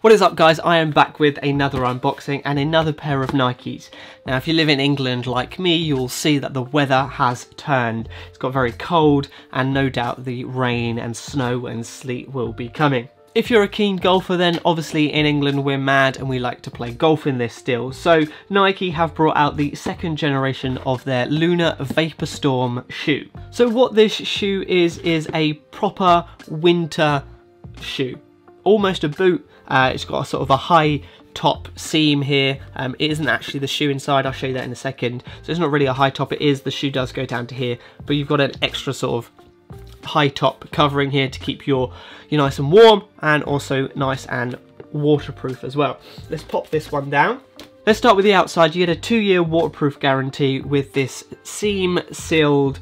What is up guys, I am back with another unboxing and another pair of Nikes. Now if you live in England like me, you'll see that the weather has turned. It's got very cold and no doubt the rain and snow and sleet will be coming. If you're a keen golfer, then obviously in England we're mad and we like to play golf in this still. So Nike have brought out the second generation of their Lunar Vaporstorm shoe. So what this shoe is a proper winter shoe. Almost a boot. It's got a sort of a high top seam here. It isn't actually the shoe inside, I'll show you that in a second. So it's not really a high top, it is, the shoe does go down to here, but you've got an extra sort of high top covering here to keep you nice and warm and also nice and waterproof as well. Let's pop this one down. Let's start with the outside. You get a 2-year waterproof guarantee with this seam sealed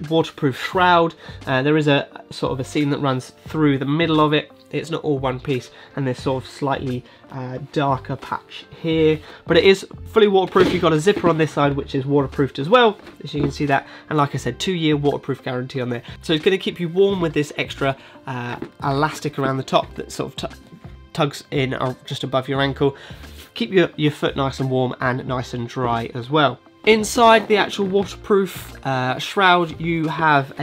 waterproof shroud. There is a sort of a seam that runs through the middle of it. It's not all one piece, and there's sort of slightly darker patch here, but it is fully waterproof. You've got a zipper on this side which is waterproofed as well, as you can see that, and like I said, 2-year waterproof guarantee on there. So it's going to keep you warm with this extra elastic around the top that sort of tugs in just above your ankle. Keep your foot nice and warm and nice and dry as well. Inside the actual waterproof shroud, you have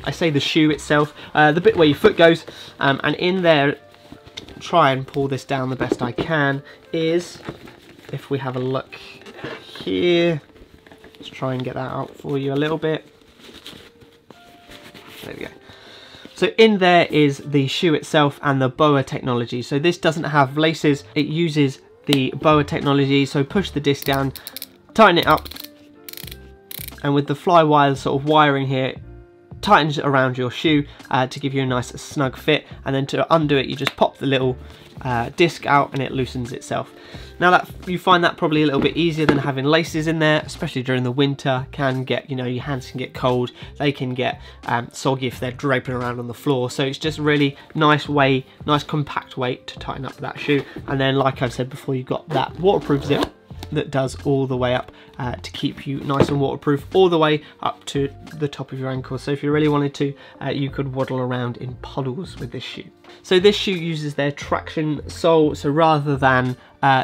I say the shoe itself, the bit where your foot goes, and in there, try and pull this down the best I can, is, if we have a look here, let's try and get that out for you a little bit. There we go. So in there is the shoe itself and the BOA technology. So this doesn't have laces, it uses the BOA technology, so push the disc down, tighten it up, and with the fly wire sort of wiring here, tightens it around your shoe to give you a nice snug fit, and then to undo it you just pop the little disc out and it loosens itself. Now that you find that probably a little bit easier than having laces in there, especially during the winter. Can get, your hands can get cold, they can get soggy if they're draping around on the floor, so it's just really nice compact weight to tighten up that shoe. And then like I've said before, you've got that waterproof zip that does all the way up to keep you nice and waterproof all the way up to the top of your ankle. So if you really wanted to, you could waddle around in puddles with this shoe. So this shoe uses their traction sole, so rather than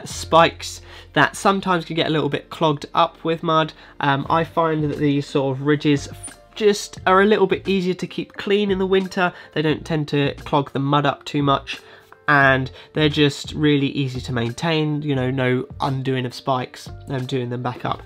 spikes that sometimes can get a little bit clogged up with mud, I find that these sort of ridges just are a little bit easier to keep clean in the winter. They don't tend to clog the mud up too much, and they're just really easy to maintain, no undoing of spikes and doing them back up.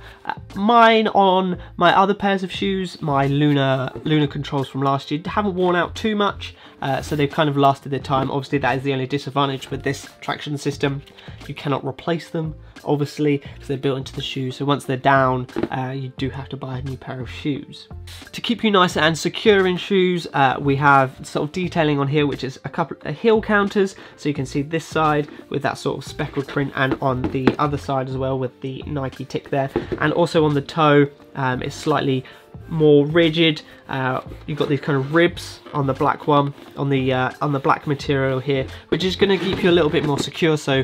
Mine, on my other pairs of shoes, my Lunar controls from last year, haven't worn out too much, so they've kind of lasted their time. Obviously that is the only disadvantage with this traction system. You cannot replace them, obviously, because they're built into the shoe, so once they're down, you do have to buy a new pair of shoes. To keep you nice and secure in shoes, we have sort of detailing on here, which is a couple of heel counters, so you can see this side with that sort of speckled print, and on the other side as well with the Nike tick there, and also on the toe it's slightly more rigid. You've got these kind of ribs on the black one, on the black material here, which is going to keep you a little bit more secure, so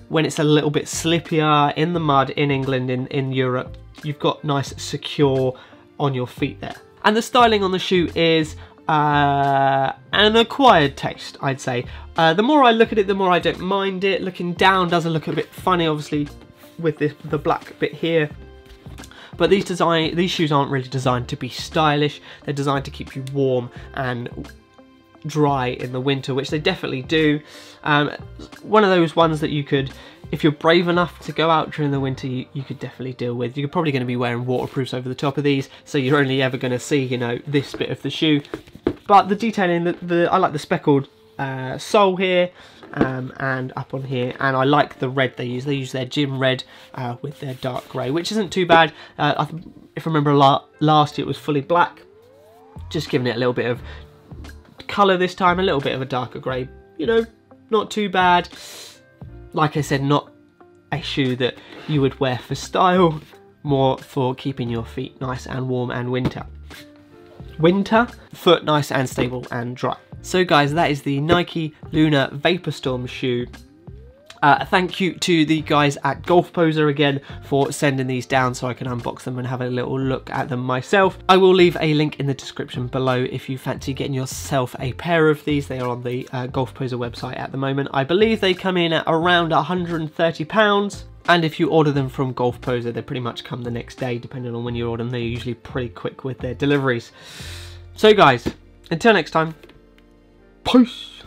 when it's a little bit slippier in the mud in England, in Europe, you've got nice secure on your feet there. And the styling on the shoe is an acquired taste, I'd say. The more I look at it, the more I don't mind it. Looking down doesn't look a bit funny, obviously, with the black bit here. But these shoes aren't really designed to be stylish. They're designed to keep you warm and dry in the winter, which they definitely do. One of those ones that you could, if you're brave enough to go out during the winter, you could definitely deal with. You're probably going to be wearing waterproofs over the top of these, so you're only ever going to see, this bit of the shoe. But the detailing, I like the speckled sole here, and up on here, and I like the red they use. They use their gym red with their dark grey, which isn't too bad. If I remember last year it was fully black, just giving it a little bit of colour this time, a little bit of a darker grey, not too bad. Like I said, not a shoe that you would wear for style, more for keeping your feet nice and warm and winter, foot nice and stable and dry. So guys, that is the Nike Lunar Vaporstorm shoe. Thank you to the guys at Golf Poser again for sending these down so I can unbox them and have a little look at them myself. I will leave a link in the description below if you fancy getting yourself a pair of these. They are on the Golf Poser website at the moment. I believe they come in at around £130. And if you order them from Golf Poser, they pretty much come the next day, depending on when you order them. They're usually pretty quick with their deliveries. So guys, until next time, peace.